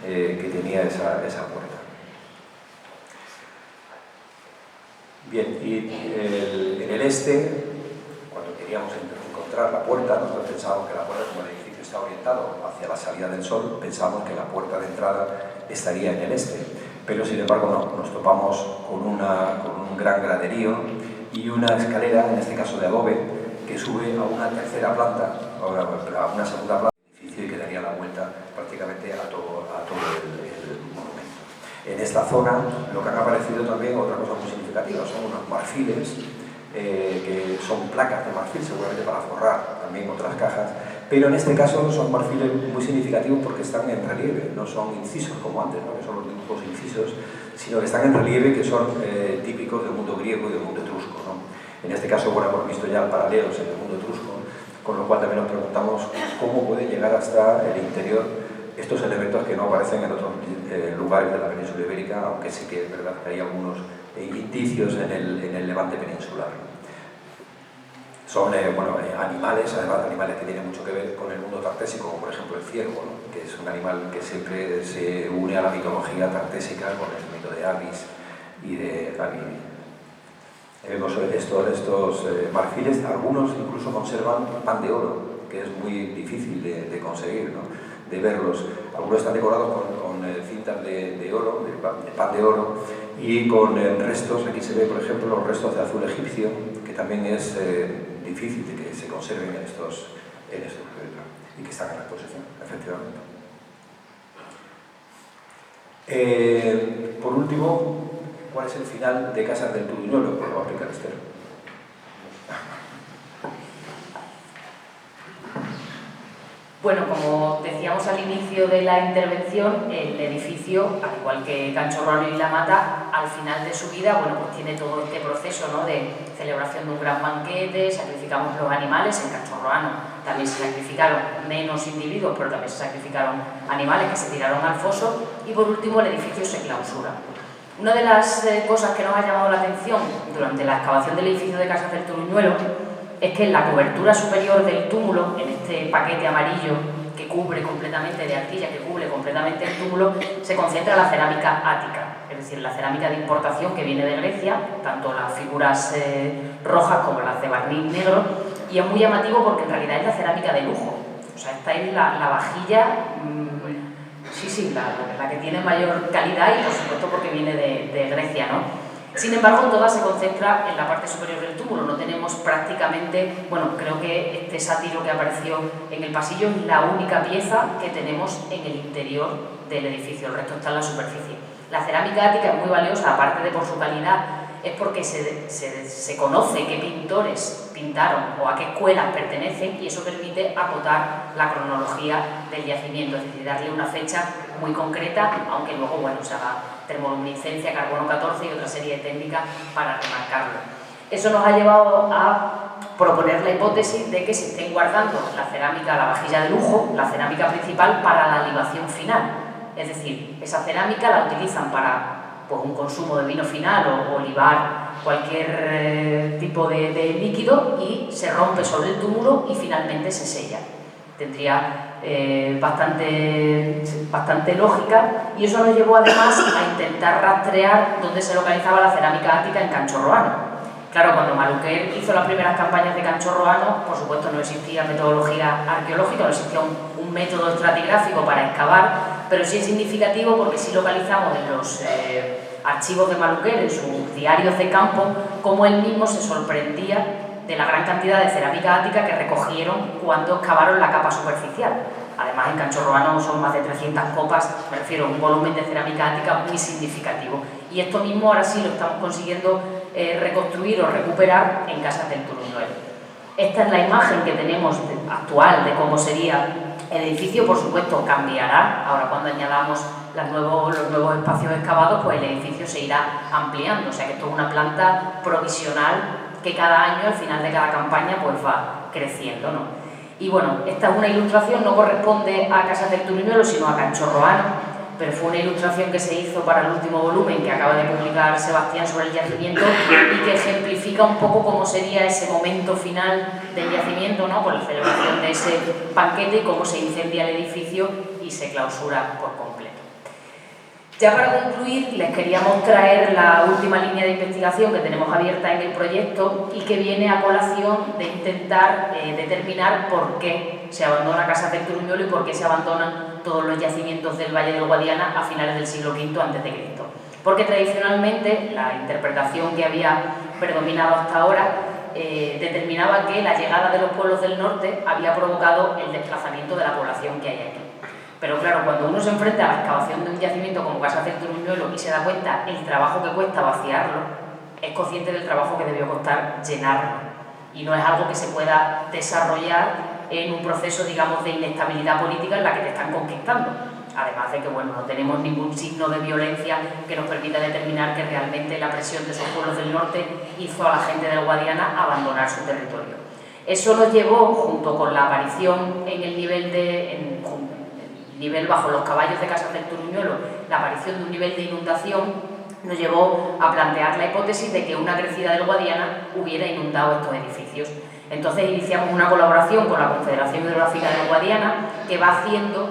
que tenía esa puerta. Bien, y en el este, cuando queríamos encontrar la puerta, nosotros pensábamos que la puerta, como el edificio está orientado hacia la salida del sol, pensábamos que la puerta de entrada estaría en el este, pero sin embargo no, nos topamos con un gran graderío y una escalera, en este caso de adobe, que sube a una tercera planta, a una segunda planta del edificio y que daría la vuelta prácticamente a todo el monumento. En esta zona lo que han aparecido también, otra cosa muy significativa, son unos marfiles, que son placas de marfil, seguramente para forrar también otras cajas, pero en este caso son marfiles muy significativos porque están en relieve, no son incisos como antes, ¿no?, que son los dibujos incisos, sino que están en relieve, que son típicos del mundo griego y del mundo etrusco, ¿no? En este caso, bueno, hemos visto ya paralelos en el mundo etrusco, con lo cual también nos preguntamos cómo pueden llegar hasta el interior estos elementos que no aparecen en otros lugares de la península ibérica, aunque sí que es verdad que hay algunos indicios en el levante peninsular. Son animales, además animales que tienen mucho que ver con el mundo tartésico, como por ejemplo el ciervo, ¿no?, que es un animal que siempre se une a la mitología tartésica con el mito de Avis y de vemos estos marfiles, algunos incluso conservan pan de oro, que es muy difícil de conseguir, ¿no?, de verlos. Algunos están decorados con cintas de oro, de pan de oro, y con restos, aquí se ve por ejemplo los restos de azul egipcio, que también es difícil de que se conserven en estos y que están en la exposición, efectivamente. Por último, ¿cuál es el final de Casas del Turuñuelo? Pues lo va a explicar Esther. Bueno, como decíamos al inicio de la intervención, el edificio, al igual que Cancho Ruano y La Mata, al final de su vida, bueno, pues tiene todo este proceso, ¿no?, de celebración de un gran banquete, sacrificamos los animales. En Cancho Ruano también se sacrificaron menos individuos, pero también se sacrificaron animales que se tiraron al foso, y por último el edificio se clausura. Una de las cosas que nos ha llamado la atención durante la excavación del edificio de Casas del Turuñuelo es que en la cobertura superior del túmulo, en este paquete amarillo que cubre completamente, de arcilla que cubre completamente el túmulo, se concentra la cerámica ática, es decir, la cerámica de importación que viene de Grecia, tanto las figuras rojas como las de barniz negro, y es muy llamativo porque en realidad es la cerámica de lujo. O sea, esta es la vajilla, la que tiene mayor calidad, y por supuesto porque viene de Grecia, ¿no? Sin embargo, toda se concentra en la parte superior del túmulo. No tenemos prácticamente, bueno, creo que este sátiro que apareció en el pasillo es la única pieza que tenemos en el interior del edificio, el resto está en la superficie. La cerámica ática es muy valiosa, aparte de por su calidad, es porque se conoce qué pintores pintaron o a qué escuelas pertenecen, y eso permite acotar la cronología del yacimiento, es decir, darle una fecha muy concreta, aunque luego, bueno, se haga termoluminiscencia, carbono 14 y otra serie de técnicas para remarcarlo. Eso nos ha llevado a proponer la hipótesis de que se estén guardando la cerámica, la vajilla de lujo, la cerámica principal, para la libación final. Es decir, esa cerámica la utilizan para pues, un consumo de vino final o libar cualquier tipo de líquido, y se rompe sobre el túmulo y finalmente se sella. Tendría bastante lógica, y eso nos llevó además a intentar rastrear dónde se localizaba la cerámica ática en Cancho Roano. Claro, cuando Maluquer hizo las primeras campañas de Cancho Roano, por supuesto no existía metodología arqueológica, no existía un método estratigráfico para excavar, pero sí es significativo porque sí localizamos en los archivos de Maluquer, en sus diarios de campo, cómo él mismo se sorprendía de la gran cantidad de cerámica ática que recogieron cuando excavaron la capa superficial. Además, en Canchorroano son más de 300 copas, me refiero a un volumen de cerámica ática muy significativo. Y esto mismo ahora sí lo estamos consiguiendo reconstruir o recuperar en Casas del Turuñuelo. Esta es la imagen que tenemos actual de cómo sería el edificio. Por supuesto cambiará, ahora cuando añadamos los nuevos espacios excavados, pues el edificio se irá ampliando, o sea que esto es una planta provisional que cada año, al final de cada campaña, pues va creciendo, ¿no? Y bueno, esta es una ilustración, no corresponde a Casas del Turuñuelo, sino a Canchorroano, pero fue una ilustración que se hizo para el último volumen que acaba de publicar Sebastián sobre el yacimiento y que ejemplifica un poco cómo sería ese momento final del yacimiento, ¿no? Con la celebración de ese banquete y cómo se incendia el edificio y se clausura por completo. Ya para concluir, les queríamos traer la última línea de investigación que tenemos abierta en el proyecto y que viene a colación de intentar determinar por qué se abandona Casas del Turuñuelo y por qué se abandonan todos los yacimientos del Valle del Guadiana a finales del siglo V a.C. Porque tradicionalmente la interpretación que había predominado hasta ahora determinaba que la llegada de los pueblos del norte había provocado el desplazamiento de la población que hay aquí. Pero claro, cuando uno se enfrenta a la excavación de un yacimiento como Casas del Turuñuelo y se da cuenta el trabajo que cuesta vaciarlo, es consciente del trabajo que debió costar llenarlo. Y no es algo que se pueda desarrollar en un proceso, digamos, de inestabilidad política en la que te están conquistando. Además de que, bueno, no tenemos ningún signo de violencia que nos permita determinar que realmente la presión de esos pueblos del norte hizo a la gente del Guadiana abandonar su territorio. Eso nos llevó, junto con la aparición en el nivel bajo los caballos de Casas del Turuñuelo, la aparición de un nivel de inundación, nos llevó a plantear la hipótesis de que una crecida del Guadiana hubiera inundado estos edificios. Entonces iniciamos una colaboración con la Confederación Hidrográfica del Guadiana que va haciendo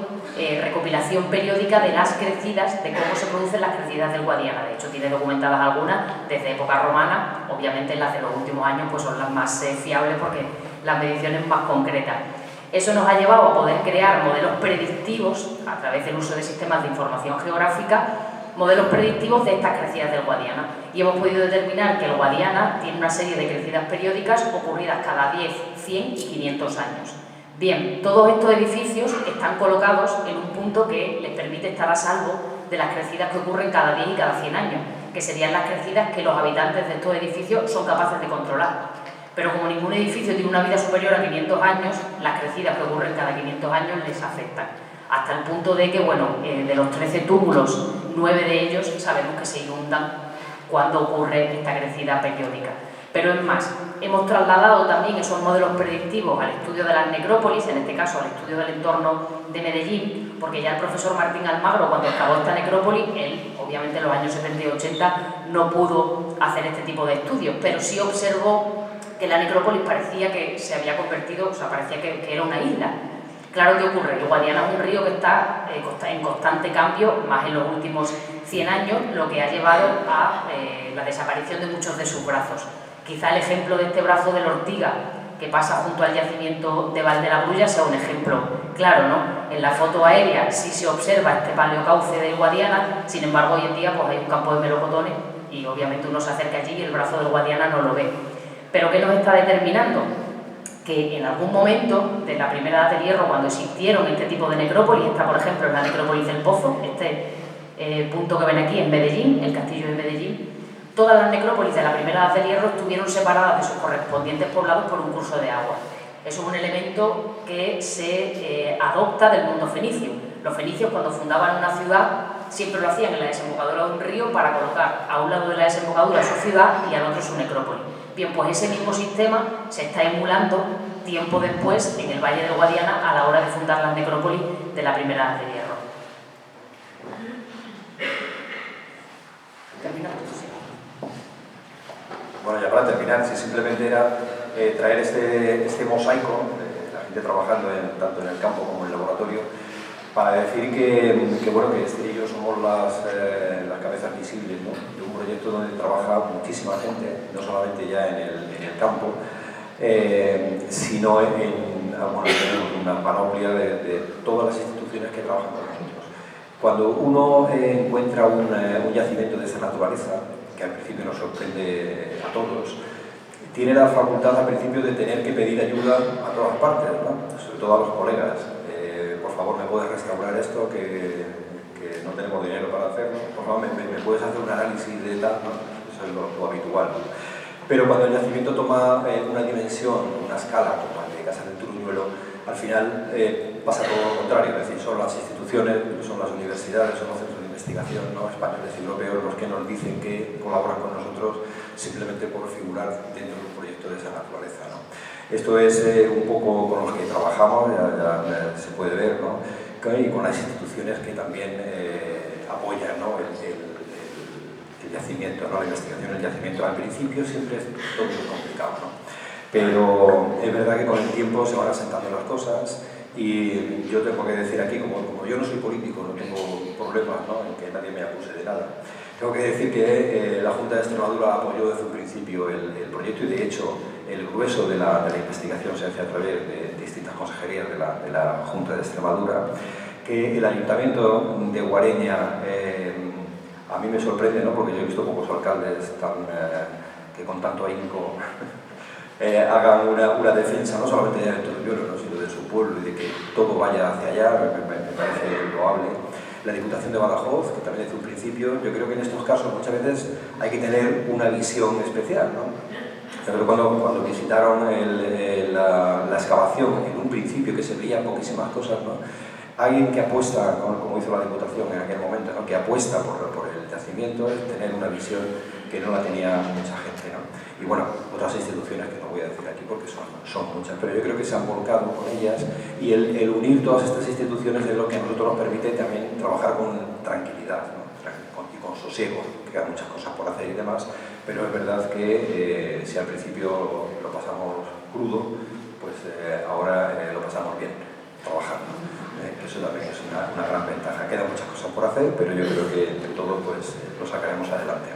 recopilación periódica de las crecidas, de cómo se producen las crecidas del Guadiana. De hecho, tiene documentadas algunas desde época romana, obviamente las de los últimos años pues son las más fiables porque las mediciones más concretas. Eso nos ha llevado a poder crear modelos predictivos, a través del uso de sistemas de información geográfica, modelos predictivos de estas crecidas del Guadiana. Y hemos podido determinar que el Guadiana tiene una serie de crecidas periódicas ocurridas cada 10, 100 y 500 años. Bien, todos estos edificios están colocados en un punto que les permite estar a salvo de las crecidas que ocurren cada 10 y cada 100 años, que serían las crecidas que los habitantes de estos edificios son capaces de controlar. Pero como ningún edificio tiene una vida superior a 500 años, las crecidas que ocurren cada 500 años les afectan. Hasta el punto de que, bueno, de los 13 túmulos, 9 de ellos sabemos que se inundan cuando ocurre esta crecida periódica. Pero es más, hemos trasladado también esos modelos predictivos al estudio de las necrópolis, en este caso al estudio del entorno de Medellín, porque ya el profesor Martín Almagro, cuando excavó esta necrópolis, él, obviamente en los años 70 y 80, no pudo hacer este tipo de estudios, pero sí observó que la necrópolis parecía que se había convertido, o sea, parecía que era una isla. Claro, ¿qué ocurre? El Guadiana es un río que está en constante cambio, más en los últimos 100 años, lo que ha llevado a la desaparición de muchos de sus brazos. Quizá el ejemplo de este brazo de la Ortiga, que pasa junto al yacimiento de Valdelagrulla, sea un ejemplo claro, ¿no? En la foto aérea sí se observa este paleocauce del Guadiana, sin embargo, hoy en día pues, hay un campo de melocotones y obviamente uno se acerca allí y el brazo del Guadiana no lo ve. ¿Pero qué nos está determinando? Que en algún momento de la primera edad del hierro, cuando existieron este tipo de necrópolis, está por ejemplo en la necrópolis del Pozo, este punto que ven aquí en Medellín, el castillo de Medellín, todas las necrópolis de la primera edad del hierro estuvieron separadas de sus correspondientes poblados por un curso de agua. Eso es un elemento que se adopta del mundo fenicio. Los fenicios, cuando fundaban una ciudad, siempre lo hacían en la desembocadura de un río para colocar a un lado de la desembocadura su ciudad y al otro su necrópolis. Bien, pues ese mismo sistema se está emulando tiempo después en el Valle del Guadiana a la hora de fundar las necrópolis de la primera edad del hierro. Bueno, ya para terminar, si simplemente era traer este mosaico, la gente trabajando tanto en el campo como en el laboratorio, para decir que bueno, que Esther y yo somos las cabezas visibles, ¿no? De un proyecto donde trabaja muchísima gente, no solamente ya en el campo, sino en una panoplia de todas las instituciones que trabajan con nosotros. Cuando uno encuentra un yacimiento de esta naturaleza, que al principio nos sorprende a todos, tiene la facultad al principio de tener que pedir ayuda a todas partes, ¿no? Sobre todo a los colegas. Por favor, ¿me puedes restaurar esto? Que no tenemos dinero para hacerlo. Por favor, ¿me puedes hacer un análisis de tal? ¿No? Eso es lo habitual, ¿no? Pero cuando el yacimiento toma una dimensión, una escala, como el de Casa del Turuñuelo, al final pasa todo lo contrario, es decir, son las instituciones, son las universidades, son los centros de investigación, ¿no?, españoles y europeos los que nos dicen que colaboran con nosotros simplemente por figurar dentro de un proyecto de esa naturaleza, ¿no? Esto es un poco con los que trabajamos, ya se puede ver, ¿no?, y con las instituciones que también apoyan, ¿no?, el yacimiento, ¿no?, la investigación del yacimiento. Al principio siempre es todo muy complicado, ¿no?, pero es verdad que con el tiempo se van asentando las cosas y yo tengo que decir aquí, como yo no soy político, no tengo problemas, ¿no?, en que nadie me acuse de nada, tengo que decir que la Junta de Extremadura apoyó desde un principio el proyecto y de hecho el grueso de la investigación se hace a través de distintas consejerías de la Junta de Extremadura, que el Ayuntamiento de Guareña a mí me sorprende, ¿no?, porque yo he visto pocos alcaldes que con tanto ahínco hagan una defensa, no solamente de Turuñuelo, ¿no?, sino de su pueblo y de que todo vaya hacia allá, me parece loable. La Diputación de Badajoz, que también desde un principio, yo creo que en estos casos muchas veces hay que tener una visión especial, ¿no? Pero cuando visitaron la excavación, en un principio que se veían poquísimas cosas, ¿no?, alguien que apuesta, como hizo la Diputación en aquel momento, ¿no?, que apuesta por el yacimiento, es tener una visión que no la tenía mucha gente, ¿no? Y bueno, otras instituciones que no voy a decir aquí porque son muchas, pero yo creo que se han volcado con ellas y el unir todas estas instituciones es lo que a nosotros nos permite también trabajar con tranquilidad, ¿no?, y con sosiego, que quedan muchas cosas por hacer y demás, pero es verdad que si al principio lo pasamos crudo, pues ahora lo pasamos bien, trabajando. Eso también es una gran ventaja. Quedan muchas cosas por hacer, pero yo creo que entre todo pues, lo sacaremos adelante.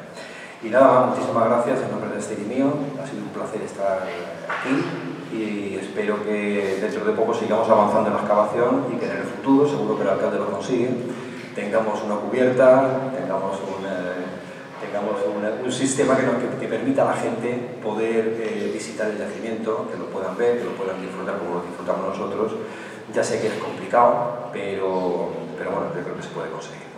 Y nada, muchísimas gracias en nombre de este y mío. Ha sido un placer estar aquí y espero que dentro de poco sigamos avanzando en la excavación y que en el futuro, seguro que el alcalde lo consigue, tengamos una cubierta, tengamos un sistema que permita a la gente poder visitar el yacimiento, que lo puedan ver, que lo puedan disfrutar como lo disfrutamos nosotros. Ya sé que es complicado, pero bueno, yo creo que se puede conseguir.